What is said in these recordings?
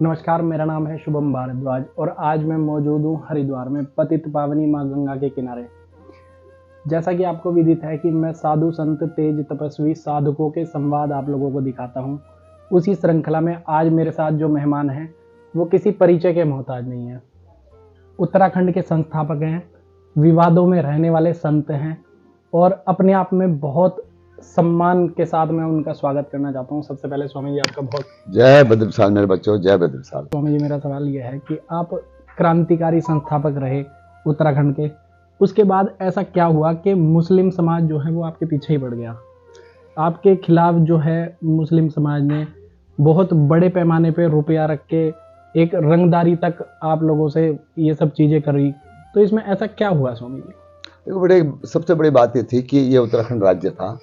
नमस्कार, मेरा नाम है शुभम भारद्वाज और आज मैं मौजूद हूँ हरिद्वार में पतित पावनी माँ गंगा के किनारे। जैसा कि आपको विदित है कि मैं साधु संत तेज तपस्वी साधकों के संवाद आप लोगों को दिखाता हूँ। उसी श्रृंखला में आज मेरे साथ जो मेहमान हैं वो किसी परिचय के मोहताज नहीं है। उत्तराखंड के संस्थापक हैं, विवादों में रहने वाले संत हैं और अपने आप में बहुत सम्मान के साथ मैं उनका स्वागत करना चाहता हूँ। सबसे पहले स्वामी जी आपका बहुत जय बद्रसाल मेरे बच्चों, जय बद्रसाल। स्वामी जी, मेरा सवाल यह है कि आप क्रांतिकारी संस्थापक रहे उत्तराखंड के, उसके बाद ऐसा क्या हुआ कि मुस्लिम समाज जो है वो आपके पीछे ही पड़ गया? आपके खिलाफ जो है मुस्लिम समाज ने बहुत बड़े पैमाने पे रुपया रख के एक रंगदारी तक आप लोगों से ये सब चीजें करी, तो इसमें ऐसा क्या हुआ स्वामी जी? देखो, सबसे बड़ी बात ये थी कि ये उत्तराखंड राज्य था।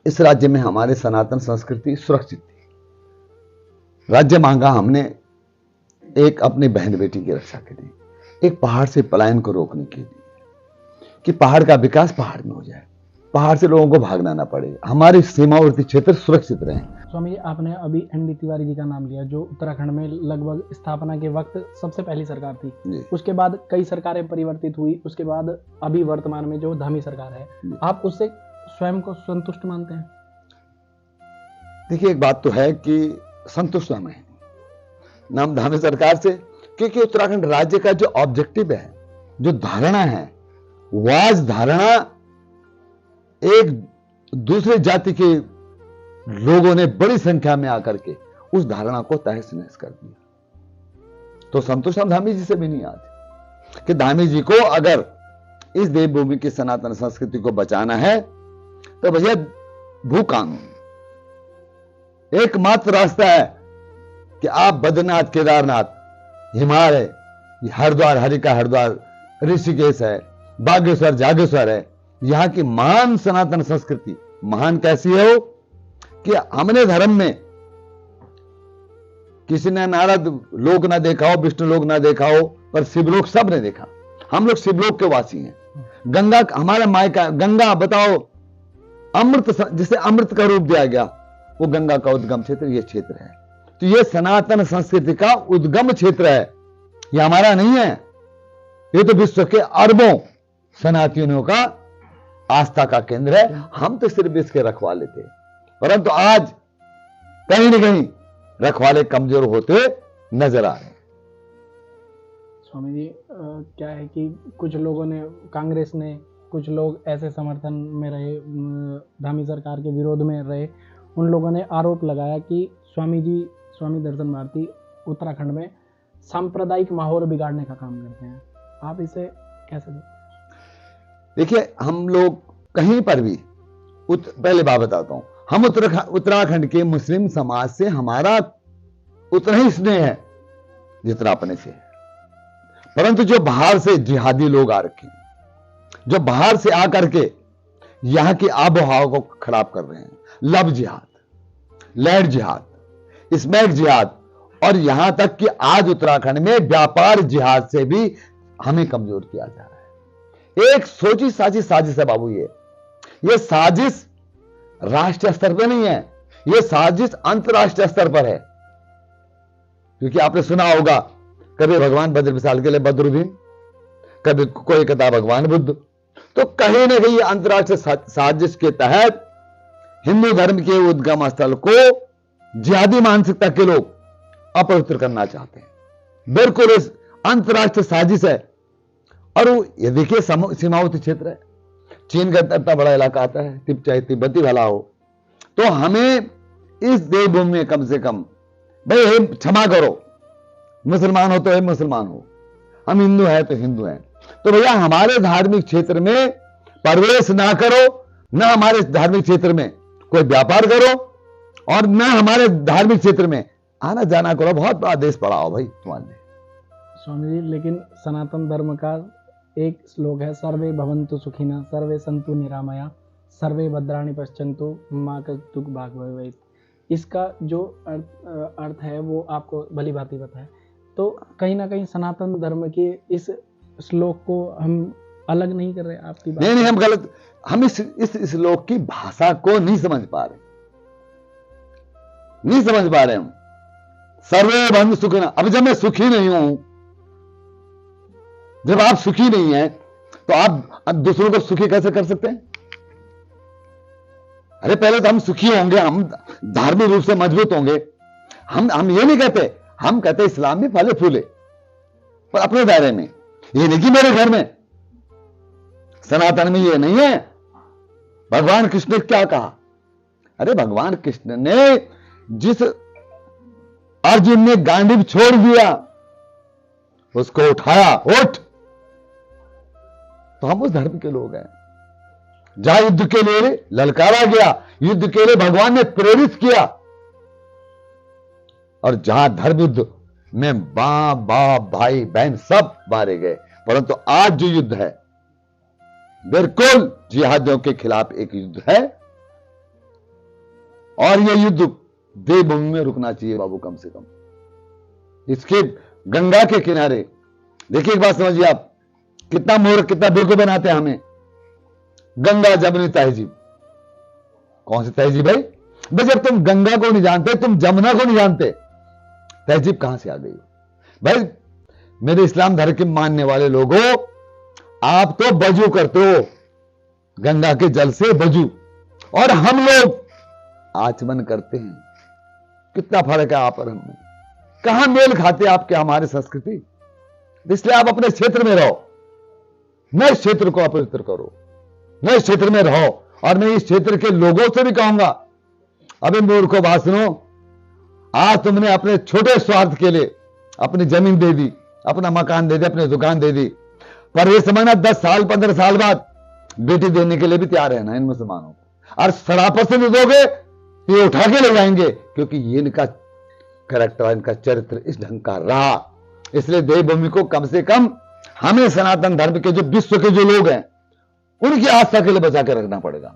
इस राज्य में हमारे सनातन संस्कृति सुरक्षित थी। राज्य मांगा हमने एक अपनी बहन बेटी की रक्षा के लिए, एक पहाड़ से पलायन को रोकने के लिए, कि पहाड़ का विकास पहाड़ में हो जाए, पहाड़ से लोगों को भागना ना पड़े, हमारे सीमावर्ती क्षेत्र सुरक्षित रहें। स्वामी जी, आपने अभी एन.डी. तिवारी जी का नाम लिया, जो उत्तराखंड में लगभग स्थापना के वक्त सबसे पहली सरकार थी। उसके बाद कई सरकारें परिवर्तित हुई, उसके बाद अभी वर्तमान में जो धामी सरकार है, आप उससे स्वयं को संतुष्ट मानते हैं? देखिए, एक बात तो है कि संतुष्ट हम हैं नाम धामी सरकार से, क्योंकि उत्तराखंड राज्य का जो ऑब्जेक्टिव है, जो धारणा है, वह धारणा एक दूसरे जाति के लोगों ने बड़ी संख्या में आकर के उस धारणा को तहस नहस कर दिया। तो संतुष्ट हम धामी जी से भी नहीं आते कि धामी जी को अगर इस देवभूमि की सनातन संस्कृति को बचाना है तो भैया भू कानून एकमात्र रास्ता है कि आप बद्रीनाथ, केदारनाथ, हिमालय, हरिद्वार, हरि का हरिद्वार, ऋषिकेश है, बागेश्वर, जागेश्वर है, यहां की महान सनातन संस्कृति महान कैसी है वो कि हमने धर्म में किसी ने नारद लोक ना देखा हो, विष्णु लोक ना देखा हो, पर शिवलोक सब ने देखा। हम लोग शिवलोक के वासी हैं। गंगा हमारा मायका, गंगा बताओ, अमृत, जिसे अमृत का रूप दिया गया, वो गंगा का उद्गम क्षेत्र ये क्षेत्र है। तो ये सनातन संस्कृति का उद्गम क्षेत्र है, ये हमारा नहीं है। ये तो विश्व के अरबों सनातनियों का आस्था का केंद्र है। हम तो सिर्फ इसके रखवाले थे, परंतु आज कहीं न कहीं रखवाले कमजोर होते नजर आ रहे हैं। स्वामी जी, क्या है कि कुछ लोगों ने, कांग्रेस ने, कुछ लोग ऐसे समर्थन में रहे, धामी सरकार के विरोध में रहे, उन लोगों ने आरोप लगाया कि स्वामी जी, स्वामी दर्शन भारती उत्तराखंड में सांप्रदायिक माहौल बिगाड़ने का काम करते हैं। आप इसे कैसे देखते? देखिए, हम लोग कहीं पर भी पहले बात बताता हूं, हम उत्तराखंड के मुस्लिम समाज से हमारा उतना ही स्नेह है जितना अपने से है। परंतु जो बाहर से जिहादी लोग आ रखे हैं, जो बाहर से आकर के यहां की आबोहवा को खराब कर रहे हैं, लव जिहाद, लैंड जिहाद, स्मैक जिहाद, और यहां तक कि आज उत्तराखंड में व्यापार जिहाद से भी हमें कमजोर किया जा रहा है। एक सोची साजिश साजिश है बाबू। ये साजिश राष्ट्रीय स्तर पर नहीं है, ये साजिश अंतरराष्ट्रीय स्तर पर है। क्योंकि आपने सुना होगा, कभी भगवान भद्र विशाल के लिए बद्रुद्दीन, कभी कोई कहता भगवान बुद्ध। तो कहीं ना कहीं अंतरराष्ट्रीय साजिश के तहत हिंदू धर्म के उद्गम स्थल को जिहादी मानसिकता के लोग अपवित्र करना चाहते हैं। बिल्कुल इस अंतरराष्ट्रीय साजिश है। और ये देखिए, सीमावर्ती क्षेत्र है, चीन का इतना बड़ा इलाका आता है, चाहे तिब्बती भला हो। तो हमें इस देवभूमि में कम से कम, भाई क्षमा करो, मुसलमान हो तो है मुसलमान हो, हम हिंदू हैं तो हिंदू हैं, तो भैया हमारे धार्मिक क्षेत्र में प्रवेश ना करो, ना हमारे धार्मिक क्षेत्र में कोई व्यापार करो, और ना हमारे धार्मिक क्षेत्र में आना जाना करो। बहुत बड़ा देश पड़ा हो भाई तुम्हारे। स्वामी जी, लेकिन सनातन धर्म का एक श्लोक है, सर्वे भवन्तु सुखिनः, सर्वे सन्तु निरामया, सर्वे भद्राणि पश्यन्तु मा कश्चित् भाग् भवेत्। इसका जो अर्थ है वो आपको भली भांति पता है। तो कहीं ना कहीं सनातन धर्म के इस श्लोक को हम अलग नहीं कर रहे आपकी बात? नहीं, हम गलत, हम इस श्लोक की भाषा को नहीं समझ पा रहे, नहीं समझ पा रहे हम। सर्वे बंधु सुखिना। अब जब मैं सुखी नहीं हूं, जब आप सुखी नहीं हैं, तो आप दूसरों को सुखी कैसे कर सकते हैं? अरे पहले तो हम सुखी होंगे, हम धार्मिक रूप से मजबूत होंगे। हम ये नहीं कहते, हम कहते इस्लाम में फले फूले, पर अपने दायरे में। ये नहीं कि मेरे घर में, सनातन में ये नहीं है। भगवान कृष्ण ने क्या कहा? अरे भगवान कृष्ण ने जिस अर्जुन ने गांडीव छोड़ दिया, उसको उठाया, उठ। तो हम उस धर्म के लोग हैं। जहां युद्ध के लिए ललकारा गया, युद्ध के लिए भगवान ने प्रेरित किया, और जहां धर्म युद्ध में मां बाप भाई बहन सब मारे गए। परंतु आज जो युद्ध है, बिल्कुल जिहादियों के खिलाफ एक युद्ध है, और यह युद्ध देवभूमि में रुकना चाहिए बाबू, कम से कम इसके गंगा के किनारे। देखिए एक बात समझिए आप, कितना मूर्ख, कितना बेवकूफ बनाते हैं हमें। गंगा जमुनी तहजीब, कौन सी तहजीब भाई? भाई जब तुम गंगा को नहीं जानते, तुम जमुना को नहीं जानते, तहजीब कहां से आ गई? भाई मेरे इस्लाम धर्म के मानने वाले लोगों, आप तो वजू करते हो गंगा के जल से, वजू, और हम लोग आचमन करते हैं। कितना फर्क है आप और हमें, कहां मेल खाते आपके हमारे संस्कृति। इसलिए आप अपने क्षेत्र में रहो, नए क्षेत्र को अपवित्र करो, नए क्षेत्र में रहो। और मैं इस क्षेत्र के लोगों से भी कहूंगा, अबे मूर्खों बात सुनो, आज तुमने अपने छोटे स्वार्थ के लिए अपनी जमीन दे दी, अपना मकान दे दिया, अपनी दुकान दे दी, पर ये समझना 10 साल 15 साल बाद बेटी देने के लिए भी तैयार है ना इन मुसलमानों को। और सरापत से नहीं दोगे तो ये उठा के ले जाएंगे, क्योंकि ये इनका कैरेक्टर, इनका चरित्र इस ढंग का रहा। इसलिए देवभूमि को कम से कम हमें सनातन धर्म के जो विश्व के जो लोग हैं, उनकी आस्था के लिए बचा के रखना पड़ेगा।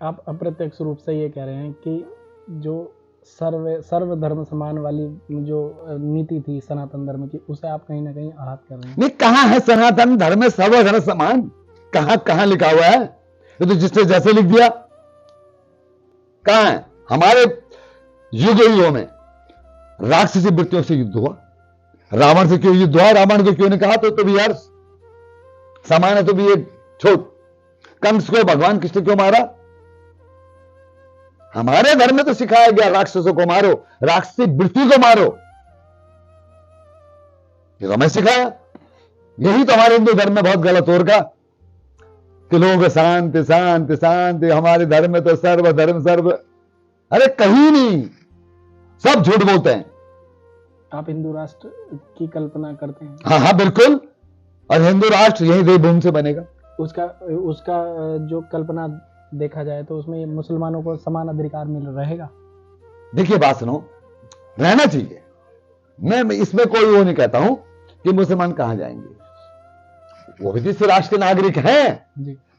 आप अप्रत्यक्ष रूप से ये कह रहे हैं कि जो सर्वधर्म समान वाली जो नीति थी सनातन धर्म की, उसे आप कहीं ना कहीं आहत कर रहे हैं। नहीं, कहां है सनातन धर्म में सर्वधर्म समान? कहां लिखा हुआ है? ये तो जिसने जैसे लिख दिया। कहां है? हमारे युगों में राक्षसी वृत्तियों से युद्ध हुआ। रावण से क्यों युद्ध हुआ? रावण को क्यों नहीं कहा तो भी यार समान है, तो भी एक छोट। कंस को भगवान कृष्ण क्यों मारा? हमारे धर्म में तो सिखाया गया राक्षसों को मारो, राक्षसी वृत्ति को मारो, ये तो मैं सिखाया। यही तो हमारे हिंदू धर्म में बहुत गलत हो रखा कि लोग शांति शांति शांति, हमारे धर्म में तो सर्वधर्म सर्व, अरे कहीं नहीं, सब झूठ बोलते हैं। आप हिंदू राष्ट्र की कल्पना करते हैं? हाँ हाँ बिल्कुल, और हिंदू राष्ट्र यही देवभूमि से बनेगा। उसका जो कल्पना देखा जाए तो उसमें मुसलमानों को समान अधिकार मिल रहेगा। देखिए बात सुनो, रहना चाहिए। मैं इसमें कोई वो नहीं कहता हूं कि मुसलमान कहां जाएंगे, वो भी इस राष्ट्र के नागरिक हैं,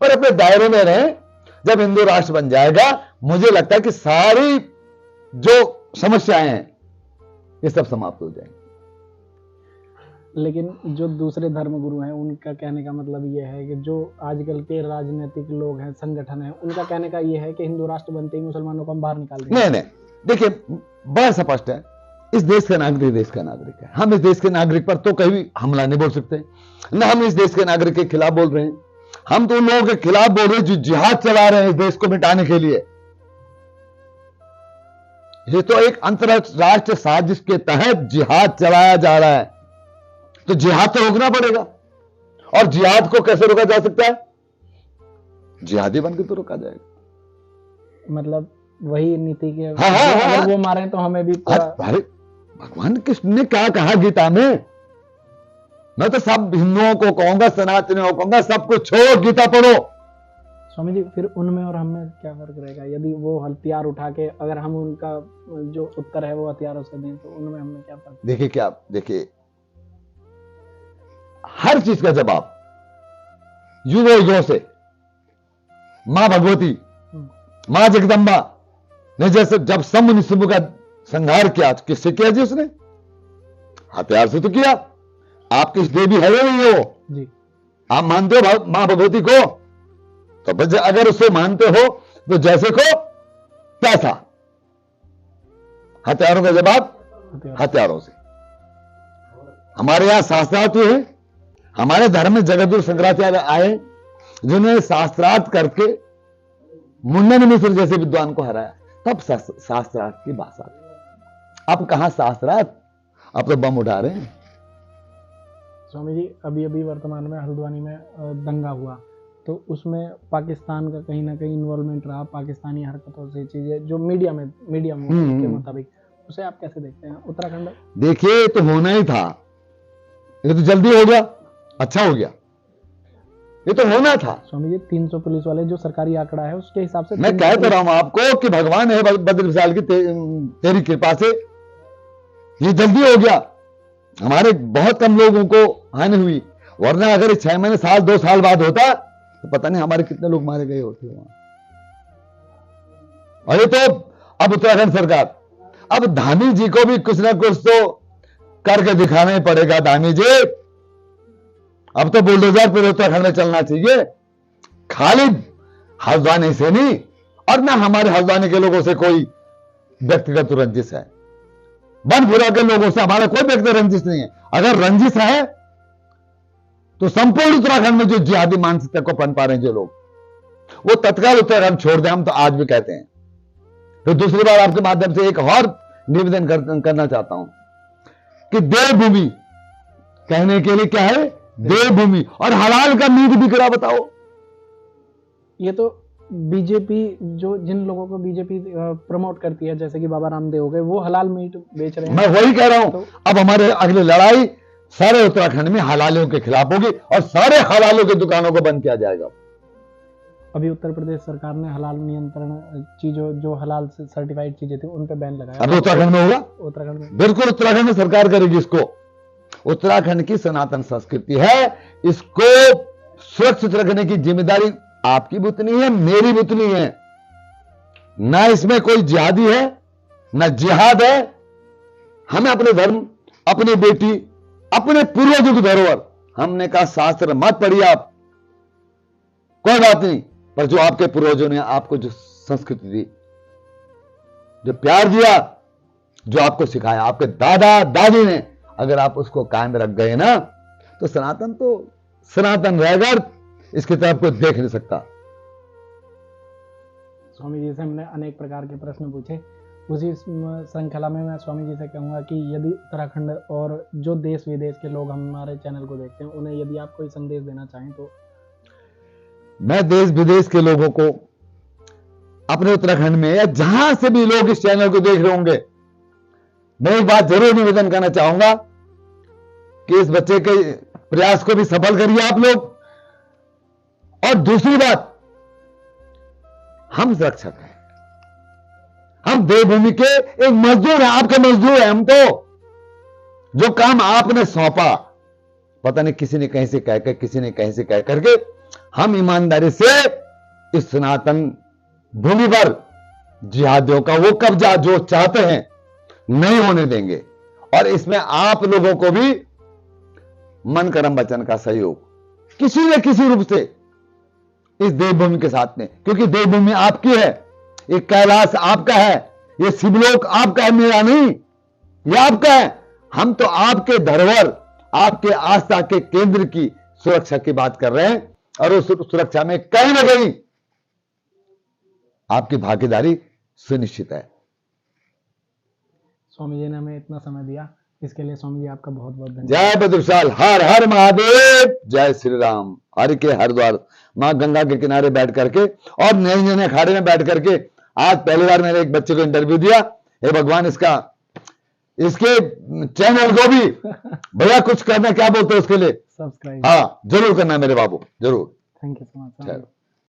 पर अपने दायरे में रहें। जब हिंदू राष्ट्र बन जाएगा, मुझे लगता है कि सारी जो समस्याएं हैं ये सब समाप्त हो जाएंगी। लेकिन जो दूसरे धर्मगुरु हैं, उनका कहने का मतलब ये है कि जो आजकल के राजनीतिक लोग हैं, संगठन है, उनका कहने का ये है कि हिंदू राष्ट्र बनते ही मुसलमानों को हम बाहर निकाल देंगे। नहीं, देखिए बड़ा स्पष्ट है, इस देश का नागरिक देश का नागरिक है। हम इस देश के नागरिक पर तो कभी हमला नहीं बोल सकते, न हम इस देश के नागरिक के खिलाफ बोल रहे हैं। हम तो उन लोगों के खिलाफ बोल रहे हैं जो जिहाद चला रहे हैं इस देश को मिटाने के लिए। ये तो एक अंतरराष्ट्रीय साजिश के तहत जिहाद चलाया जा रहा है, तो जिहाद तो रोकना पड़ेगा। और जिहाद को कैसे रोका जा सकता है? जिहादी बनकर तो रोका जाएगा। मतलब वही नीति के अगर वो मारे तो हमें भी अरे भगवान कृष्ण ने क्या कहा गीता में? मैं तो सब हिंदुओं को कहूंगा, सनातनियों को कहूंगा, सब कुछ छोड़ो, गीता पढ़ो। स्वामी जी, फिर उनमें और हमें क्या फर्क रहेगा? यदि वो हथियार उठा के, अगर हम उनका जो उत्तर है वो हथियारों से दें, तो उनमें हमें क्या फर्क? देखिए हर चीज का जवाब युगों से मां भगवती, मां जगदम्बा ने जैसे जब शंभु निशुंभ का संहार किया, किससे किया जी? उसने हथियार से तो किया। आपकी देवी है नहीं वो जी, आप मानते हो मां भगवती को, तो अगर उसे मानते हो तो जैसे को पैसा, हथियारों का जवाब हथियारों से। हमारे यहाँ शास्त्रार्थ हुए, हमारे धर्म में जगतगुरु शंकराचार्य आए जिन्होंने शास्त्रार्थ करके मुंडन मिश्र जैसे विद्वान को हराया, तब शास्त्रार्थ की भाषा। अब कहां शास्त्रार्थ, अब तो बम उठा रहे हैं। स्वामी जी, अभी अभी वर्तमान में हल्द्वानी में दंगा हुआ, तो उसमें पाकिस्तान का कहीं ना कहीं इन्वॉल्वमेंट रहा, पाकिस्तानी हरकतों से चीजें जो मीडिया में के मुताबिक, उसे आप कैसे देखते हैं? उत्तराखंड देखिए, तो होना ही था, ये तो जल्दी हो गया, अच्छा हो गया, ये तो होना था। स्वामी जी, 300 पुलिस वाले जो सरकारी आंकड़ा है उसके हिसाब से मैं कह तो रहा हूं आपको कि भगवान है बद्र विशाल की तेरी कृपा से ये जल्दी हो गया। हमारे बहुत कम लोगों को हानि हुई, वरना अगर 6 महीने साल 2 साल बाद होता तो पता नहीं हमारे कितने लोग मारे गए होते वहां। और ये तो अब उत्तराखंड सरकार, अब धामी जी को भी कुछ ना कुछ तो करके दिखाना ही पड़ेगा। धामी जी, अब तो बुलडोजर पर उत्तराखंड में चलना चाहिए, खाली हल्द्वानी से नहीं, और ना हमारे हल्द्वानी के लोगों से कोई व्यक्तिगत रंजिश है, बनपुरा के लोगों से हमारा कोई व्यक्तिगत रंजिश नहीं है। अगर रंजिश है तो संपूर्ण उत्तराखंड में जो जिहादी मानसिकता को पन पा रहे हैं जो लोग, वो तत्काल उत्तराखंड छोड़ दें, हम तो आज भी कहते हैं। तो दूसरी बार आपके माध्यम से एक और निवेदन करना चाहता हूं कि देवभूमि कहने के लिए क्या है, देवभूमि, और हलाल का मीट बिक रहा, बताओ। ये तो बीजेपी, जो जिन लोगों को बीजेपी प्रमोट करती है, जैसे कि बाबा रामदेव हो गए, वो हलाल मीट बेच रहे हैं। मैं वही कह रहा हूं, तो अब हमारे अगली लड़ाई सारे उत्तराखंड में हलालों के खिलाफ होगी और सारे हलालों की दुकानों को बंद किया जाएगा। अभी उत्तर प्रदेश सरकार ने हलाल नियंत्रण चीजों, जो हलाल से सर्टिफाइड चीजें थी, उन पे बैन लगाया। अब उत्तराखंड में होगा, उत्तराखंड में, बिल्कुल उत्तराखंड में सरकार करेगी इसको। उत्तराखंड की सनातन संस्कृति है, इसको सुरक्षित रखने की जिम्मेदारी आपकी भी उतनी है, मेरी भी उतनी है। ना इसमें कोई जिहादी है, ना जिहाद है। हमें अपने धर्म, अपनी बेटी, अपने पूर्वजों की धरोहर, हमने कहा शास्त्र मत पढ़िए आप, कोई बात नहीं, पर जो आपके पूर्वजों ने आपको जो संस्कृति दी, जो प्यार दिया, जो आपको सिखाया आपके दादा दादी ने, अगर आप उसको कायम रख गए ना, तो सनातन रहेगा, इसकी तरफ कोई देख नहीं सकता। स्वामी जी से हमने अनेक प्रकार के प्रश्न पूछे, उसी श्रृंखला में मैं स्वामी जी से कहूंगा कि यदि उत्तराखंड और जो देश विदेश के लोग हमारे चैनल को देखते हैं, उन्हें यदि आप कोई संदेश देना चाहें तो। मैं देश विदेश के लोगों को, अपने उत्तराखंड में या जहां से भी लोग इस चैनल को देख रहे होंगे, मैं एक बात जरूर निवेदन करना चाहूंगा कि इस बच्चे के प्रयास को भी सफल करिए आप लोग। और दूसरी बात, हम सुरक्षक हैं, हम देवभूमि के एक मजदूर हैं, आपके मजदूर हैं हम। तो जो काम आपने सौंपा, पता नहीं किसी ने कहीं से कहकर, किसी ने कहीं से कह करके, हम ईमानदारी से इस सनातन भूमि पर जिहादियों का वो कब्जा जो चाहते हैं नहीं होने देंगे। और इसमें आप लोगों को भी मन कर्म वचन का सहयोग किसी न किसी रूप से इस देवभूमि के साथ में, क्योंकि देवभूमि आपकी है, ये कैलाश आपका है, ये शिवलोक आपका है, मेरा नहीं, ये आपका है। हम तो आपके धरोहर, आपके आस्था के केंद्र की सुरक्षा की बात कर रहे हैं, और उस सुरक्षा में कहीं ना कहीं आपकी भागीदारी सुनिश्चित है। स्वामी जी ने हमें इतना समय दिया, इसके लिए स्वामी जी आपका बहुत बहुत धन्यवाद। जय बद्रशाल, हर हर महादेव, जय श्री राम। हर के हरिद्वार मां गंगा के किनारे बैठ करके और नए नए अखाड़े में बैठ करके आज पहली बार मैंने एक बच्चे को इंटरव्यू दिया। हे भगवान, इसके चैनल को भी भैया कुछ करना, क्या बोलते हैं उसके लिए, सब्सक्राइब, हाँ जरूर करना मेरे बाबू, जरूर। Thank you so much.